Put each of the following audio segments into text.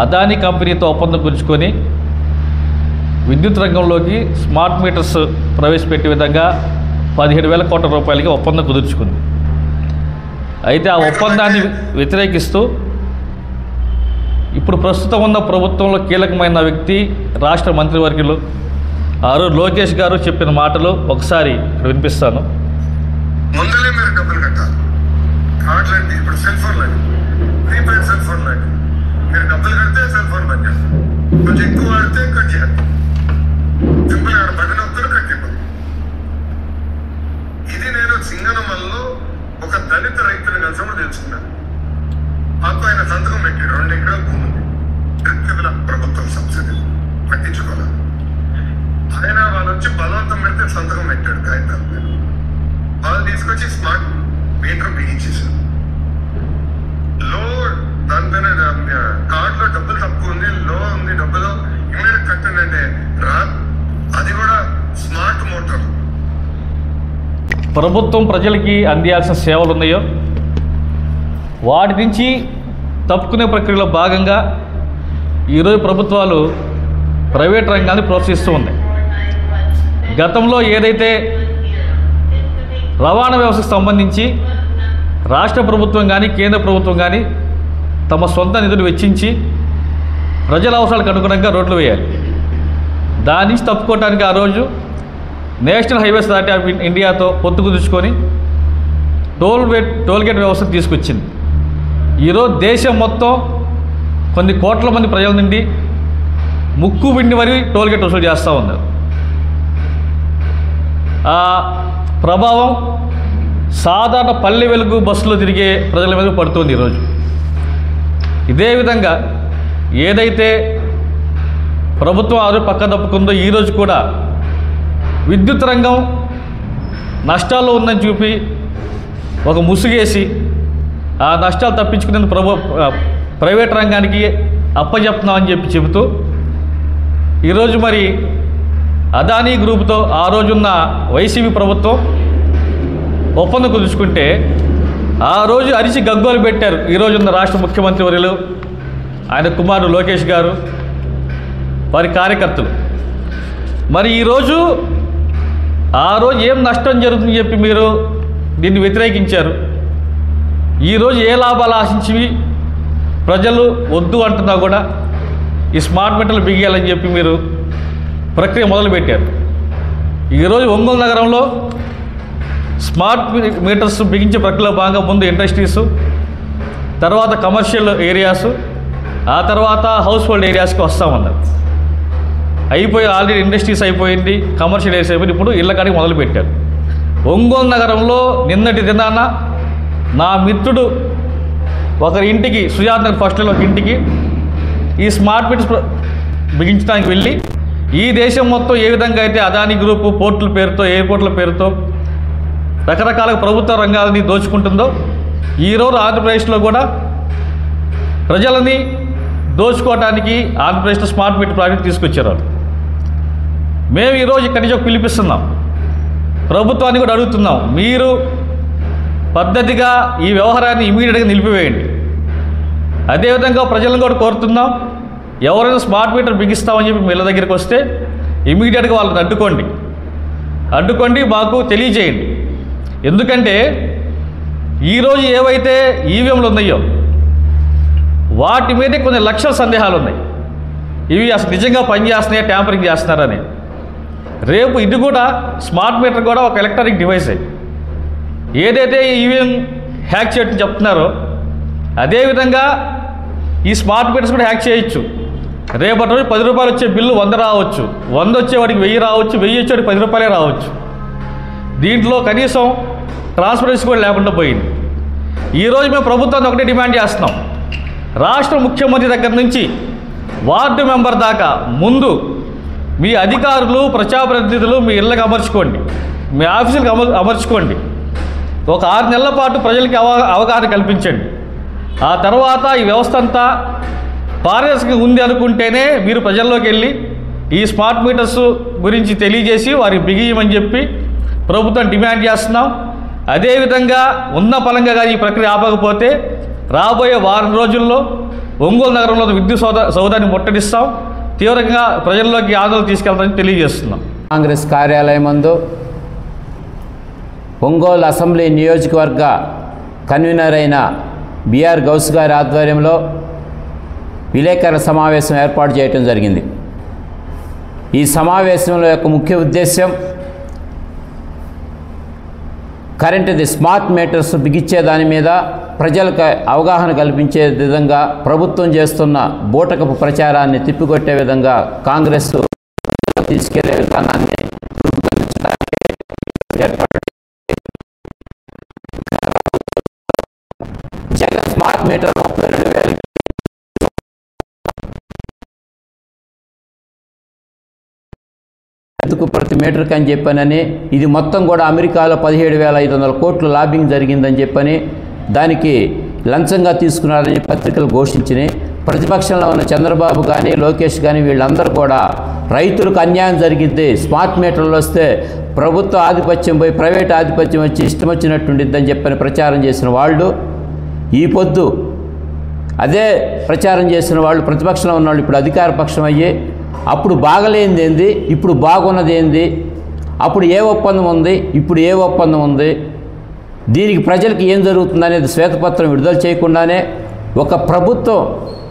అదానీ కంపెనీతో ఒప్పందం కుదుర్చుకొని విద్యుత్ రంగంలోకి స్మార్ట్ మీటర్స్ ప్రవేశపెట్టే విధంగా 17,000 కోట్ల రూపాయలకి ఒప్పందం కుదుర్చుకుంది. అయితే ఆ ఒప్పందాన్ని వ్యతిరేకిస్తూ ఇప్పుడు ప్రస్తుతం ఉన్న ప్రభుత్వంలో కీలకమైన వ్యక్తి రాష్ట్ర మంత్రివర్యులు లోకేష్ గారు చెప్పిన మాటలు ఒకసారి వినిపిస్తాను. ముందలే మీరు డబ్బులు కట్టాలి. కార్డులండి, ఇప్పుడు సెల్ ఫోన్ లాంటి ప్రీపెయిడ్ సెల్ ఫోన్ లాంటి మీరు డబ్బులు కడితే సెల్ ఫోన్ బంద్ చేస్తారు. కొంచెం ఎక్కువ వాడితే కట్ చేయాలి. సింపుల్ గా బటన్ నొక్కులు కట్టిపోయి. ఇది నేను సింగనమల్లో ఒక దళిత రైతులు కలిసినప్పుడు తెలుసుకున్నాను. మాకు ఆయన సంతకం పెట్టాడు. 2 ఎకరాల భూమి ఉంది. ప్రభుత్వం సబ్సిడీ పట్టించుకోవాలి. ఆయన వాళ్ళు వచ్చి బలవంతం పెడితే సంతకం పెట్టాడు కాగితాల మీద. వాళ్ళు తీసుకొచ్చి స్మార్ట్ మీటర్ బిగించేశారు. లో దానిపైన కార్డులో డబ్బులు తక్కువ ఉంది, లో ఉంది డబ్బులు ఇమీడియట్ కట్టండి అంటే అది కూడా స్మార్ట్ మోటార్. ప్రభుత్వం ప్రజలకి అందియాల్సిన సేవలు ఉన్నాయో వాటి నుంచి తప్పుకునే ప్రక్రియలో భాగంగా ఈరోజు ప్రభుత్వాలు ప్రైవేట్ రంగాన్ని ప్రోత్సహిస్తూ ఉన్నాయి. గతంలో ఏదైతే రవాణా వ్యవస్థకు సంబంధించి రాష్ట్ర ప్రభుత్వం కానీ కేంద్ర ప్రభుత్వం కానీ తమ సొంత నిధులు వెచ్చించి ప్రజల అవసరాలకు అనుగుణంగా రోడ్లు వేయాలి. దాని నుంచి తప్పుకోవడానికి ఆ రోజు నేషనల్ హైవేస్ అథారిటీ ఆఫ్ ఇండియాతో పొత్తు కుదుర్చుకొని టోల్ గేట్ వ్యవస్థ తీసుకొచ్చింది. ఈరోజు దేశం మొత్తం కొన్ని కోట్ల మంది ప్రజల నుండి ముక్కు పిండి మరి టోల్ గేట్ వసూలు చేస్తూ ఉన్నారు. ఆ ప్రభావం సాధారణ పల్లె వెలుగు బస్సులో తిరిగే ప్రజల మీద పడుతుంది ఈరోజు. ఇదే విధంగా ఏదైతే ప్రభుత్వం ఆరు పక్క తప్పుకుందో ఈరోజు కూడా విద్యుత్ రంగం నష్టాల్లో ఉందని చూపి ఒక ముసుగేసి ఆ నష్టాలు తప్పించుకునేందుకు ప్రైవేట్ రంగానికి అప్పచెప్తున్నామని చెబుతూ ఈరోజు మరి అదానీ గ్రూప్తో ఆ రోజున్న వైసీపీ ప్రభుత్వం ఒప్పందం కుదుర్చుకుంటే ఆ రోజు అరిచి గగ్గోలు పెట్టారు ఈరోజున్న రాష్ట్ర ముఖ్యమంత్రి వర్యులు ఆయన కుమారుడు లోకేష్ గారు వారి కార్యకర్తలు. మరి ఈరోజు ఆ రోజు ఏం నష్టం జరుగుతుందని చెప్పి మీరు దీన్ని వ్యతిరేకించారు. ఈరోజు ఏ లాభాలు ఆశించి ప్రజలు వద్దు అంటున్నా కూడా ఈ స్మార్ట్ మీటర్లు బిగియాలని చెప్పి మీరు ప్రక్రియ మొదలుపెట్టారు. ఈరోజు ఒంగోలు నగరంలో స్మార్ట్ మీటర్స్ బిగించే ప్రక్రియలో భాగంగా ముందు ఇండస్ట్రీసు, తర్వాత కమర్షియల్ ఏరియాసు, ఆ తర్వాత హౌస్ హోల్డ్ ఏరియాస్కి వస్తామన్నారు. అయిపోయి ఆల్రెడీ ఇండస్ట్రీస్ అయిపోయింది, కమర్షియల్ ఏరియాస్ అయిపోయింది. ఇప్పుడు ఇళ్ళ కాడికి మొదలుపెట్టారు. ఒంగోలు నగరంలో నిన్నటి దినాన నా మిత్రుడు ఒకరి ఇంటికి సుజాత నగర్ ఫస్ట్లో ఒక ఇంటికి ఈ స్మార్ట్ మీటర్స్ బిగించడానికి వెళ్ళి ఈ దేశం మొత్తం ఏ విధంగా అయితే అదానీ గ్రూపు పోర్టుల పేరుతో ఎయిర్పోర్ట్ల పేరుతో రకరకాల ప్రభుత్వ రంగాలని దోచుకుంటుందో ఈరోజు ఆంధ్రప్రదేశ్లో కూడా ప్రజలని దోచుకోవడానికి ఆంధ్రప్రదేశ్లో స్మార్ట్ మీటర్ ప్రాజెక్ట్ తీసుకొచ్చారు. మేము ఈరోజు ఇక్కడి నుంచి పిలిపిస్తున్నాం, ప్రభుత్వాన్ని కూడా అడుగుతున్నాం, మీరు పద్ధతిగా ఈ వ్యవహారాన్ని ఇమీడియట్గా నిలిపివేయండి. అదేవిధంగా ప్రజలను కూడా కోరుతున్నాం, ఎవరైనా స్మార్ట్ మీటర్ బిగిస్తామని చెప్పి వీళ్ళ దగ్గరికి వస్తే ఇమీడియట్గా వాళ్ళని అడ్డుకోండి, మాకు తెలియజేయండి. ఎందుకంటే ఈరోజు ఏవైతే ఈవీఎంలు ఉన్నాయో వాటి మీదే కొన్ని లక్షల సందేహాలు ఉన్నాయి. ఇవి అసలు నిజంగా పనిచేస్తున్నాయా, ట్యాంపరింగ్ చేస్తున్నారని. రేపు ఇది కూడా స్మార్ట్ మీటర్ కూడా ఒక ఎలక్ట్రానిక్ డివైసే. ఏదైతే ఈవీఎం హ్యాక్ చేయడం చెప్తున్నారో అదేవిధంగా ఈ స్మార్ట్ మీటర్స్ కూడా హ్యాక్ చేయొచ్చు. రేపటి రోజు 10 రూపాయలు వచ్చే బిల్లు 100 రావచ్చు, 100 వచ్చేవాడికి 1000 రావచ్చు, 1000 వచ్చేవాడికి 10 రూపాయలే రావచ్చు. దీంట్లో కనీసం ట్రాన్స్పరెన్సీ కూడా లేకుండా పోయింది. ఈరోజు మేము ప్రభుత్వాన్ని ఒకటే డిమాండ్ చేస్తున్నాం, రాష్ట్ర ముఖ్యమంత్రి దగ్గర నుంచి వార్డు మెంబర్ దాకా ముందు మీ అధికారులు ప్రజాప్రతినిధులు మీ ఇళ్ళకి అమర్చుకోండి, మీ ఆఫీసులకు అమర్చుకోండి. ఒక 6 నెలల పాటు ప్రజలకి అవగాహన కల్పించండి. ఆ తర్వాత ఈ వ్యవస్థ అంతా పారదర్శకంగా ఉంది అనుకుంటేనే మీరు ప్రజల్లోకి వెళ్ళి ఈ స్మార్ట్ మీటర్స్ గురించి తెలియజేసి వారికి బిగియమని చెప్పి ప్రభుత్వం డిమాండ్ చేస్తున్నాం. అదేవిధంగా ఉన్న పలంగా కానీ ఈ ప్రక్రియ ఆపకపోతే రాబోయే వారం రోజుల్లో ఒంగోలు నగరంలో విద్యుత్ సౌదాన్ని ముట్టడిస్తాం, తీవ్రంగా ప్రజల్లోకి ఆందోళన తీసుకెళ్తామని తెలియజేస్తున్నాం. కాంగ్రెస్ కార్యాలయం ముందు ఒంగోలు అసెంబ్లీ నియోజకవర్గ కన్వీనర్ అయిన బిఆర్ గౌస్ గారి ఆధ్వర్యంలో విలేకరుల సమావేశం ఏర్పాటు చేయడం జరిగింది. ఈ సమావేశంలో యొక్క ముఖ్య ఉద్దేశం కరెంటుది స్మార్ట్ మీటర్స్ బిగించే దాని మీద ప్రజలకు అవగాహన కల్పించే విధంగా ప్రభుత్వం చేస్తున్న బూటకపు ప్రచారాన్ని తిప్పికొట్టే విధంగా కాంగ్రెస్ తీసుకెళ్లే విధానాన్ని జగన్ స్మార్ట్ మీటర్ 32,000 ప్రతి మీటర్కి అని చెప్పానని, ఇది మొత్తం కూడా అమెరికాలో 17,500 కోట్ల లాబింగ్ జరిగిందని చెప్పని, దానికి లంచంగా తీసుకున్నారని పత్రికలు ఘోషించినాయి. ప్రతిపక్షంలో ఉన్న చంద్రబాబు కానీ లోకేష్ కానీ వీళ్ళందరూ కూడా రైతులకు అన్యాయం జరిగిద్ది, స్మార్ట్ మీటర్లు వస్తే ప్రభుత్వ ఆధిపత్యం పోయి ప్రైవేట్ ఆధిపత్యం వచ్చి ఇష్టం వచ్చినట్టు ఉండిద్దని చెప్పని ప్రచారం చేసిన వాళ్ళు, ఈ పొద్దు అదే ప్రచారం చేసిన వాళ్ళు ప్రతిపక్షంలో ఉన్నవాళ్ళు ఇప్పుడు అధికార పక్షం అయ్యి అప్పుడు బాగలేనిది ఏంది, ఇప్పుడు బాగున్నది ఏంది, అప్పుడు ఏ ఒప్పందం ఉంది, ఇప్పుడు ఏ ఒప్పందం ఉంది, దీనికి ప్రజలకు ఏం జరుగుతుంది అనేది శ్వేతపత్రం విడుదల చేయకుండానే ఒక ప్రభుత్వం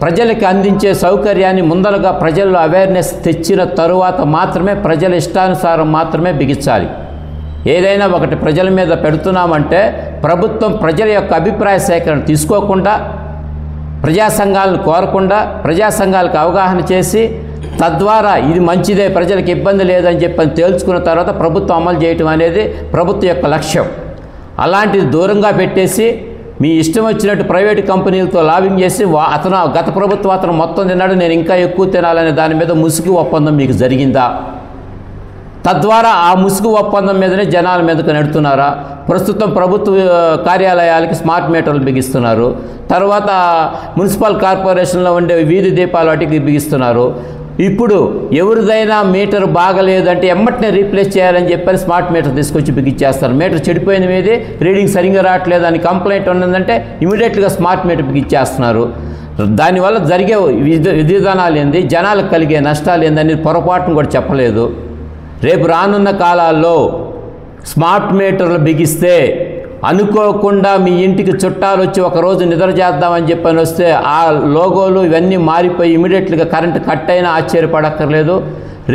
ప్రజలకి అందించే సౌకర్యాన్ని ముందరగా ప్రజల్లో అవేర్నెస్ తెచ్చిన తరువాత మాత్రమే ప్రజల ఇష్టానుసారం మాత్రమే బిగించాలి. ఏదైనా ఒకటి ప్రజల మీద పెడుతున్నామంటే ప్రభుత్వం ప్రజల యొక్క అభిప్రాయ సేకరణ తీసుకోకుండా, ప్రజా సంఘాలను కోరకుండా, ప్రజా సంఘాలకు అవగాహన చేసి తద్వారా ఇది మంచిదే ప్రజలకు ఇబ్బంది లేదని చెప్పని తేల్చుకున్న తర్వాత ప్రభుత్వం అమలు చేయటం అనేది ప్రభుత్వం యొక్క లక్ష్యం. అలాంటిది దూరంగా పెట్టేసి మీ ఇష్టం వచ్చినట్టు ప్రైవేటు కంపెనీలతో లాబింగ్ చేసి గత ప్రభుత్వం అతను మొత్తం తిన్నాడు, నేను ఇంకా ఎక్కువ తినాలనే దాని మీద ముసుగు ఒప్పందం మీకు జరిగిందా? తద్వారా ఆ ముసుగు ఒప్పందం మీదనే జనాల మీదకు నెడుతున్నారా? ప్రస్తుతం ప్రభుత్వ కార్యాలయాలకి స్మార్ట్ మీటర్లు బిగిస్తున్నారు, తర్వాత మున్సిపల్ కార్పొరేషన్లో ఉండే వీధి దీపాలు వాటికి బిగిస్తున్నారు. ఇప్పుడు ఎవరిదైనా మీటర్ బాగలేదంటే ఎమ్మటనే రీప్లేస్ చేయాలని చెప్పని స్మార్ట్ మీటర్ తీసుకొచ్చి బిగించేస్తారు. మీటర్ చెడిపోయిన మీదే రీడింగ్ సరిగ్గా రావట్లేదు అని కంప్లైంట్ ఉన్నదంటే ఇమీడియట్గా స్మార్ట్ మీటర్ బిగించేస్తున్నారు. దానివల్ల జరిగే విధానాలు ఏంది, జనాలకు కలిగే నష్టాలు ఏందని పొరపాటును కూడా చెప్పలేదు. రేపు రానున్న కాలాల్లో స్మార్ట్ మీటర్లు బిగిస్తే అనుకోకుండా మీ ఇంటికి చుట్టాలు వచ్చి ఒకరోజు నిద్ర చేద్దామని చెప్పని వస్తే ఆ లోగోలు ఇవన్నీ మారిపోయి ఇమీడియట్గా కరెంటు కట్ అయినా ఆశ్చర్యపడక్కర్లేదు.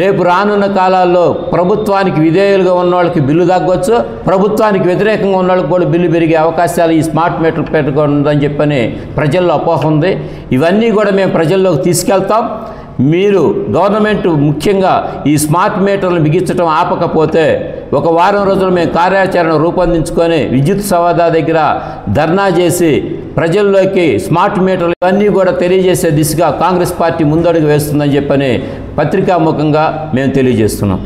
రేపు రానున్న కాలాల్లో ప్రభుత్వానికి విధేయులుగా ఉన్న వాళ్ళకి బిల్లు తగ్గొచ్చు, ప్రభుత్వానికి వ్యతిరేకంగా ఉన్న వాళ్ళకి కూడా బిల్లు పెరిగే అవకాశాలు ఈ స్మార్ట్ మీటర్లు పెట్టుకుందని చెప్పని ప్రజల్లో అపోహ ఉంది. ఇవన్నీ కూడా మేము ప్రజల్లోకి తీసుకెళ్తాం. మీరు గవర్నమెంట్ ముఖ్యంగా ఈ స్మార్ట్ మీటర్లను బిగించడం ఆపకపోతే ఒక వారం రోజులు మేము కార్యాచరణ రూపొందించుకొని విద్యుత్ సవాదా దగ్గర ధర్నా చేసి ప్రజల్లోకి స్మార్ట్ మీటర్లు ఇవన్నీ కూడా తెలియజేసే దిశగా కాంగ్రెస్ పార్టీ ముందడుగు వేస్తుందని చెప్పని పత్రికాముఖంగా మేము తెలియజేస్తున్నాం.